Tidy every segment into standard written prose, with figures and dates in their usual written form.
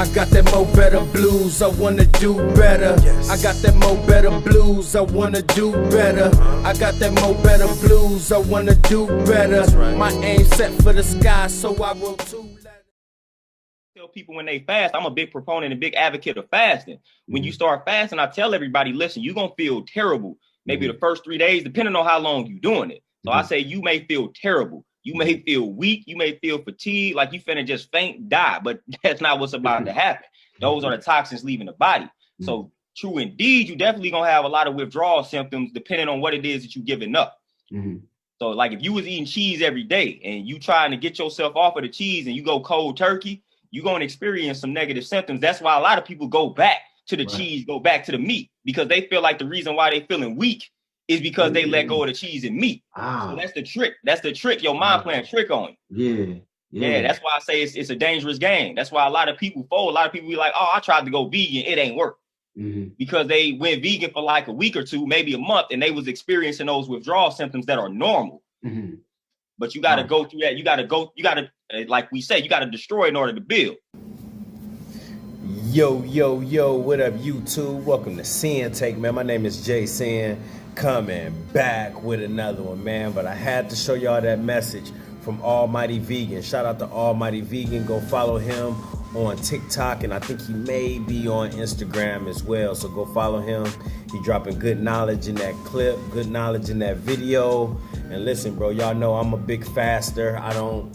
I got that mo better blues, I wanna do better. I got that mo better blues, I wanna do better. I got that mo better blues, I wanna do better. My aim set for the sky, so I wrote 2 letters. Tell people when they fast, I'm a big proponent and big advocate of fasting. When you start fasting, I tell everybody, listen, you're gonna feel terrible. Maybe the first 3 days, depending on how long you're doing it. So I say you may feel terrible. You may feel weak. You may feel fatigued, like you finna just faint, die. But that's not what's about to happen. Those are the toxins leaving the body. So true indeed, you definitely gonna have a lot of withdrawal symptoms depending on what it is that you're giving up. So like if you was eating cheese every day and you trying to get yourself off of the cheese and you go cold turkey, you're going to experience some negative symptoms. That's why a lot of people go back to the cheese, go back to the meat, because they feel like the reason why they feeling weak is because they let go of the cheese and meat. So that's the trick. That's the trick. Your mind playing trick on you. Yeah. That's why I say it's a dangerous game. That's why a lot of people fold. A lot of people be like, oh, I tried to go vegan. It ain't work. Because they went vegan for like a week or two, maybe a month, and they was experiencing those withdrawal symptoms that are normal. But you got to go through that. You got to, like we say, you got to destroy in order to build. Yo, what up, YouTube? Welcome to Sinn-Take, man. My name is Jay Sin, coming back with another one, man. But I had to show y'all that message from Almighty Vegan. Shout out to Almighty Vegan. Go follow him on TikTok, and I think he may be on Instagram as well. So go follow him. He dropping good knowledge in that clip, good knowledge in that video. And listen, bro, y'all know I'm a big faster. I don't,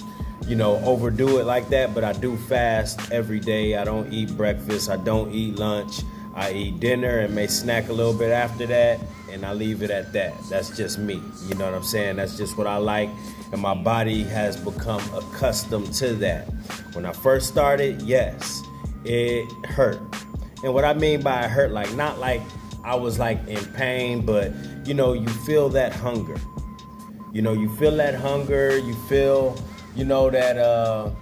overdo it like that, but I do fast every day. I don't eat breakfast. I don't eat lunch. I eat dinner and may snack a little bit after that, and I leave it at that. That's just me. You know what I'm saying? That's just what I like, and my body has become accustomed to that. When I first started, yes, it hurt. And what I mean by it hurt, like not like I was like in pain, but you feel that hunger. You feel that hunger, you feel, that,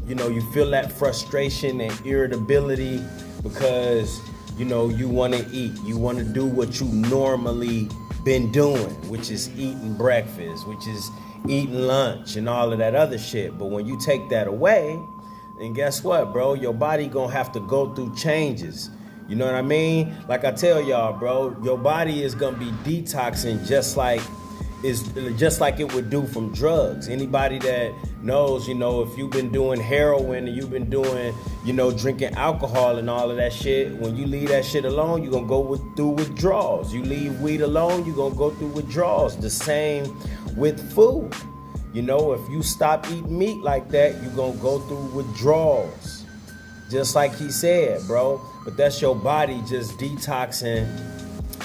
you feel that frustration and irritability because, you want to eat. You want to do what you normally been doing, which is eating breakfast, which is eating lunch and all of that other shit. But when you take that away, then guess what, bro? Your body gonna have to go through changes. You know what I mean? Like I tell y'all, bro, your body is gonna be detoxing just like it would do from drugs. Anybody that knows, if you've been doing heroin and you've been doing, drinking alcohol and all of that shit, when you leave that shit alone, you're going to go through withdrawals. You leave weed alone, you're going to go through withdrawals. The same with food. If you stop eating meat like that, you're going to go through withdrawals. Just like he said, bro. But that's your body just detoxing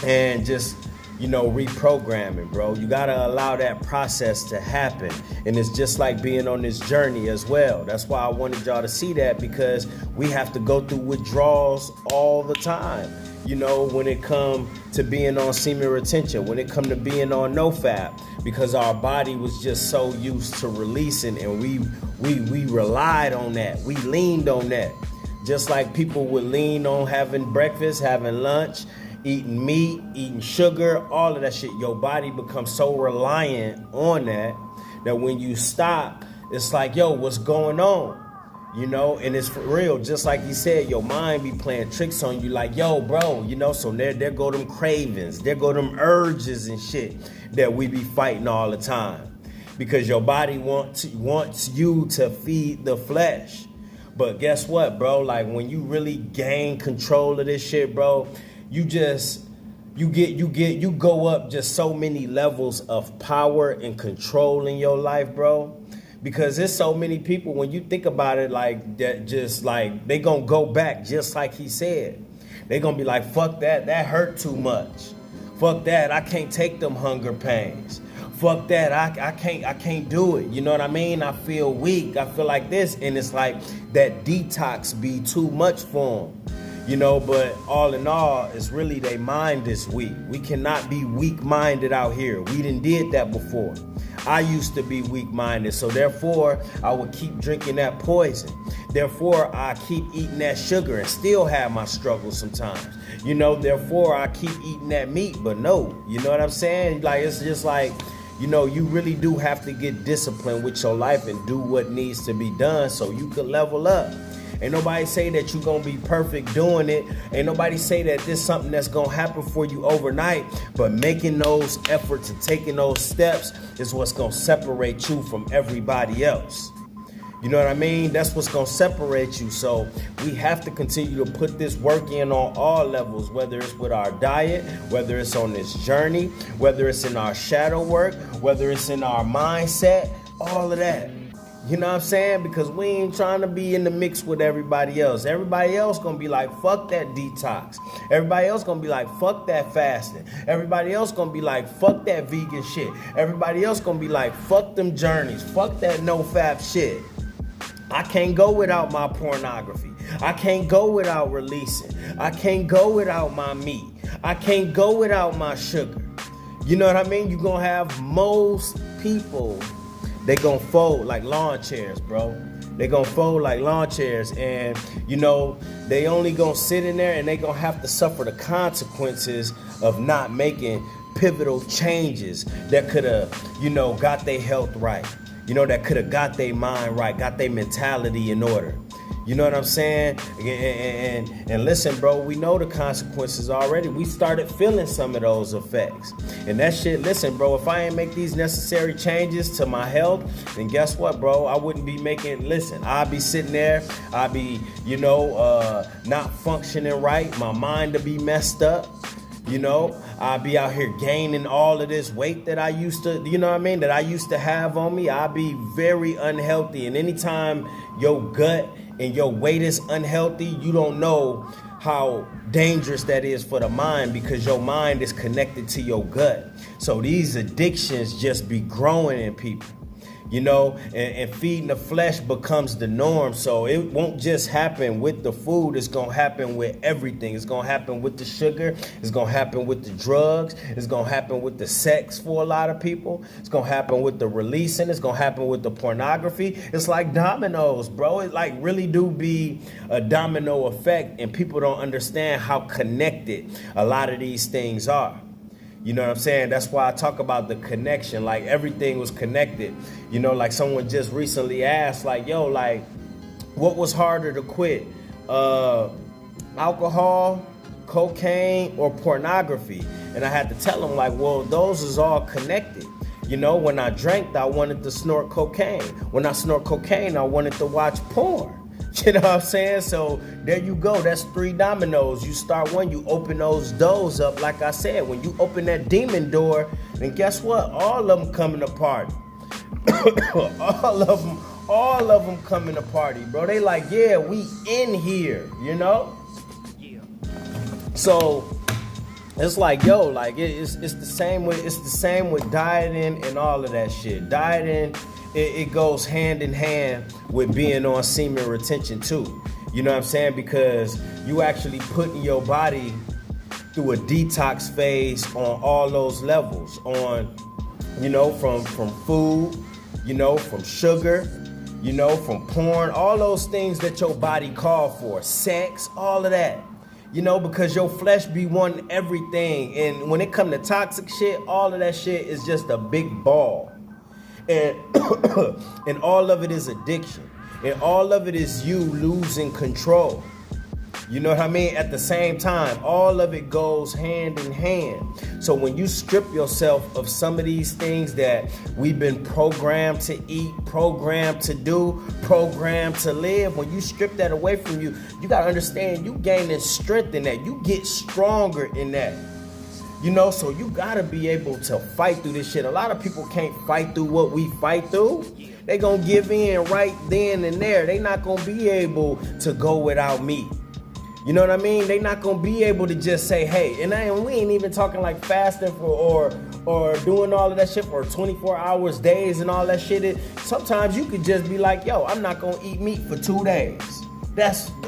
and just reprogramming, bro. You gotta allow that process to happen. And it's just like being on this journey as well. That's why I wanted y'all to see that, because we have to go through withdrawals all the time. When it come to being on semen retention, when it come to being on NoFap, because our body was just so used to releasing, and we relied on that. We leaned on that. Just like people would lean on having breakfast, having lunch, eating meat, eating sugar, all of that shit. Your body becomes so reliant on that when you stop, it's like, yo, what's going on? And it's for real. Just like you said, your mind be playing tricks on you like, yo, bro, so there go them cravings, there go them urges and shit that we be fighting all the time. Because your body wants you to feed the flesh. But guess what, bro? Like when you really gain control of this shit, bro, you go up just so many levels of power and control in your life, bro. Because there's so many people, when you think about it, like that, just like they gonna go back, just like he said. They gonna be like, fuck that hurt too much. Fuck that, I can't take them hunger pains. Fuck that, I can't do it. You know what I mean? I feel weak, I feel like this, and it's like that detox be too much for them. But all in all, it's really their mind is weak. We cannot be weak-minded out here. We done did that before. I used to be weak-minded, so therefore, I would keep drinking that poison. Therefore, I keep eating that sugar and still have my struggles sometimes. Therefore, I keep eating that meat, but no. You know what I'm saying? Like, it's just like, you know, you really do have to get disciplined with your life and do what needs to be done so you can level up. Ain't nobody say that you're gonna be perfect doing it. Ain't nobody say that this is something that's gonna happen for you overnight. But making those efforts and taking those steps is what's gonna separate you from everybody else. You know what I mean? That's what's gonna separate you. So we have to continue to put this work in on all levels, whether it's with our diet, whether it's on this journey, whether it's in our shadow work, whether it's in our mindset, all of that. You know what I'm saying? Because we ain't trying to be in the mix with everybody else. Everybody else gonna be like, fuck that detox. Everybody else gonna be like, fuck that fasting. Everybody else gonna be like, fuck that vegan shit. Everybody else gonna be like, fuck them journeys. Fuck that no-fap shit. I can't go without my pornography. I can't go without releasing. I can't go without my meat. I can't go without my sugar. You know what I mean? You're gonna have most people, they gonna fold like lawn chairs, bro. They gonna fold like lawn chairs, and you know, they only gonna sit in there and they gonna have to suffer the consequences of not making pivotal changes that could have, you know, got their health right. You know, that could have got their mind right, got their mentality in order. You know what I'm saying? And listen, bro, we know the consequences already. We started feeling some of those effects. And that shit, listen, bro, if I ain't make these necessary changes to my health, then guess what, bro? I wouldn't be making, listen, I'd be sitting there, I'd be, you know, not functioning right. My mind to be messed up. You know, I'd be out here gaining all of this weight that I used to, you know what I mean, that I used to have on me. I'd be very unhealthy. And anytime your gut and your weight is unhealthy, you don't know how dangerous that is for the mind, because your mind is connected to your gut. So these addictions just be growing in people. You know, and feeding the flesh becomes the norm. So it won't just happen with the food. It's going to happen with everything. It's going to happen with the sugar. It's going to happen with the drugs. It's going to happen with the sex for a lot of people. It's going to happen with the releasing. It's going to happen with the pornography. It's like dominoes, bro. It like really do be a domino effect, and people don't understand how connected a lot of these things are. You know what I'm saying? That's why I talk about the connection. Like everything was connected. You know, like someone just recently asked, like, yo, like, what was harder to quit? Alcohol, cocaine, or pornography? And I had to tell them, like, well, those is all connected. You know, when I drank, I wanted to snort cocaine. When I snort cocaine, I wanted to watch porn. You know what I'm saying? So there you go. That's 3 dominoes. You start one, you open those doors up. Like I said, when you open that demon door, then guess what? All of them coming to party. all of them coming to party, bro. They like, yeah, we in here, you know? Yeah. So it's like, yo, like it's the same with dieting and all of that shit. Dieting, it goes hand in hand with being on semen retention too. You know what I'm saying? Because you actually putting your body through a detox phase on all those levels. On, you know, from food, you know, from sugar, you know, from porn, all those things that your body call for, sex, all of that. You know, because your flesh be wanting everything. And when it come to toxic shit, all of that shit is just a big ball. And and all of it is addiction. And all of it is you losing control. You know what I mean? At the same time, all of it goes hand in hand. So when you strip yourself of some of these things that we've been programmed to eat, programmed to do, programmed to live, when you strip that away from you, you got to understand you gaining strength in that. You get stronger in that. You know, so you gotta be able to fight through this shit. A lot of people can't fight through what we fight through. They gonna give in right then and there. They not gonna be able to go without meat. You know what I mean? They not gonna be able to just say, hey, and we ain't even talking like fasting for or doing all of that shit for 24 hours, days and all that shit. Sometimes you could just be like, yo, I'm not gonna eat meat for 2 days.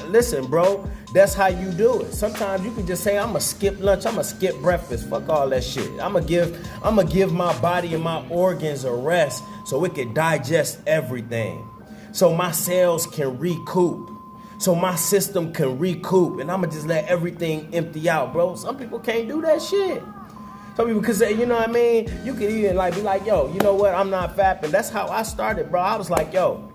Listen, bro, that's how you do it. Sometimes you can just say, I'm gonna skip lunch, I'm gonna skip breakfast, fuck all that shit. I'm gonna give my body and my organs a rest so it can digest everything. So my cells can recoup. So my system can recoup, and I'm gonna just let everything empty out, bro. Some people can't do that shit. Some people could say, you know what I mean? You could even like be like, yo, you know what? I'm not fapping. That's how I started, bro. I was like, yo,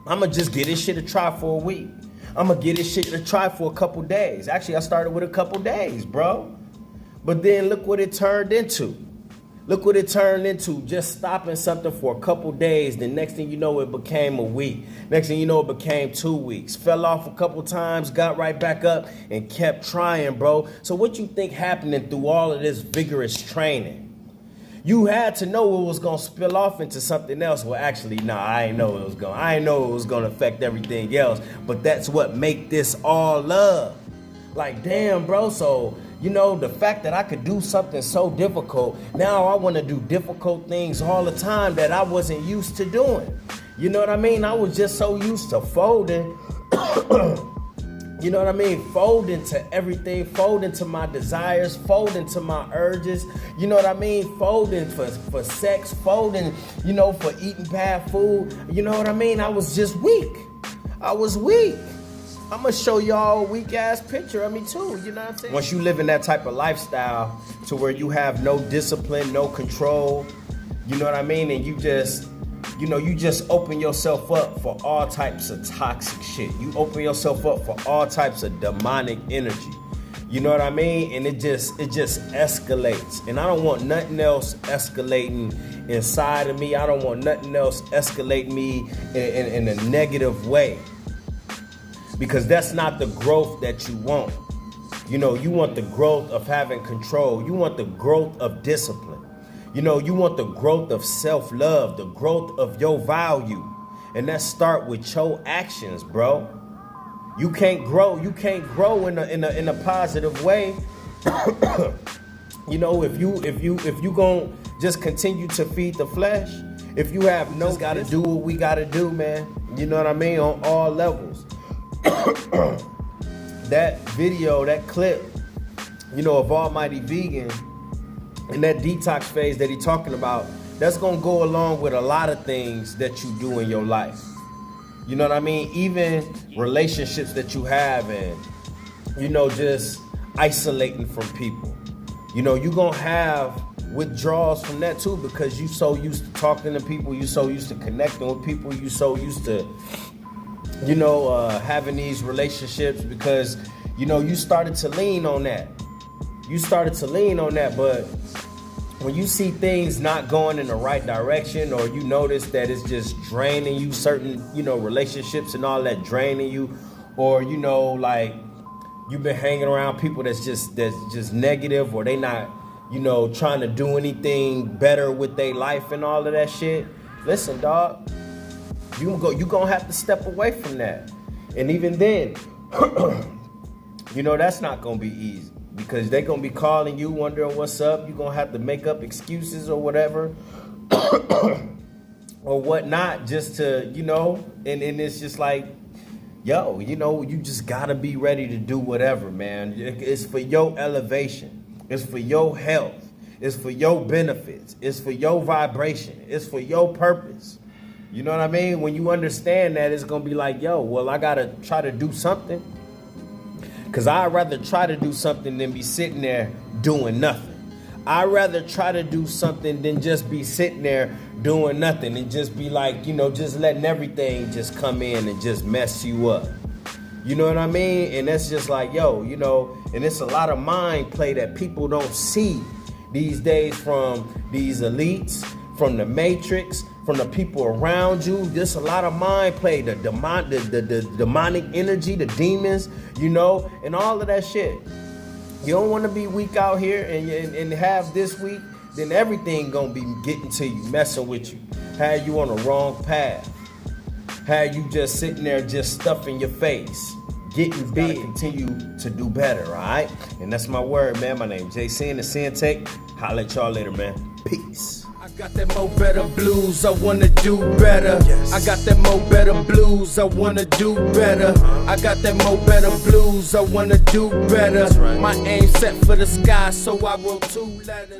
I'ma just get this shit to try for a week. I'ma get this shit to try for a couple days. Actually, I started with a couple days, bro. But then look what it turned into. Look what it turned into, just stopping something for a couple days. The next thing you know, it became a week. Next thing you know, it became 2 weeks. Fell off a couple times, got right back up, and kept trying, bro. So what you think happening through all of this vigorous training? You had to know it was gonna spill off into something else. Well, actually, nah, I ain't know it was gonna affect everything else. But that's what make this all love. Like, damn, bro, so, you know, the fact that I could do something so difficult, now I want to do difficult things all the time that I wasn't used to doing. You know what I mean? I was just so used to folding. You know what I mean? Folding to everything, folding to my desires, folding to my urges. You know what I mean? Folding for sex, folding, you know, for eating bad food. You know what I mean? I was just weak. I was weak. I'm gonna show y'all a weak ass picture of me too, you know what I'm saying? Once you live in that type of lifestyle to where you have no discipline, no control, you know what I mean? And you just, you know, you just open yourself up for all types of toxic shit. You open yourself up for all types of demonic energy. You know what I mean? And it just escalates. And I don't want nothing else escalating inside of me. I don't want nothing else escalating me in a negative way. Because that's not the growth that you want. You know, you want the growth of having control. You want the growth of discipline. You know, you want the growth of self-love, the growth of your value. And that start with your actions, bro. You can't grow in a positive way. You know, if you gonna just continue to feed the flesh, if you have no gotta do what we gotta do, man. You know what I mean? On all levels. That video, that clip, you know, of Almighty Vegan and that detox phase that he's talking about, that's gonna go along with a lot of things that you do in your life. You know what I mean? Even relationships that you have and, you know, just isolating from people. You know, you're gonna have withdrawals from that too because you so used to talking to people, you so used to connecting with people, you so used to, you know, having these relationships because, you know, you started to lean on that. But when you see things not going in the right direction or you notice that it's just draining you, certain, you know, relationships and all that draining you, or, you know, like you've been hanging around people that's just negative or they not, you know, trying to do anything better with their life and all of that shit. Listen, dog. You gonna have to step away from that. And even then, you know, that's not gonna be easy because they're gonna be calling you, wondering what's up. You're gonna have to make up excuses or whatever or whatnot just to, you know, and it's just like, yo, you know, you just gotta be ready to do whatever, man. It's for your elevation. It's for your health. It's for your benefits. It's for your vibration. It's for your purpose. You know what I mean? When you understand that, it's going to be like, yo, well, I got to try to do something. Because I'd rather try to do something than be sitting there doing nothing. I'd rather try to do something than just be sitting there doing nothing and just be like, you know, just letting everything just come in and just mess you up. You know what I mean? And that's just like, yo, you know, and it's a lot of mind play that people don't see these days from these elites, from the Matrix, from the people around you. There's a lot of mind play, the demonic energy, the demons, you know, and all of that shit. You don't want to be weak out here and have this week, then everything gonna be getting to you, messing with you. Have you on the wrong path. Have you just sitting there just stuffing your face, getting big, continue to do better, all right? And that's my word, man. My name is Jason, the Sinn-Take. Holla at y'all later, man. Peace. I got that mo better blues, I wanna do better. Yes. I got that mo better blues, I wanna do better. I got that mo better blues, I wanna do better. Right. My aim set for the sky, so I wrote 2 letters.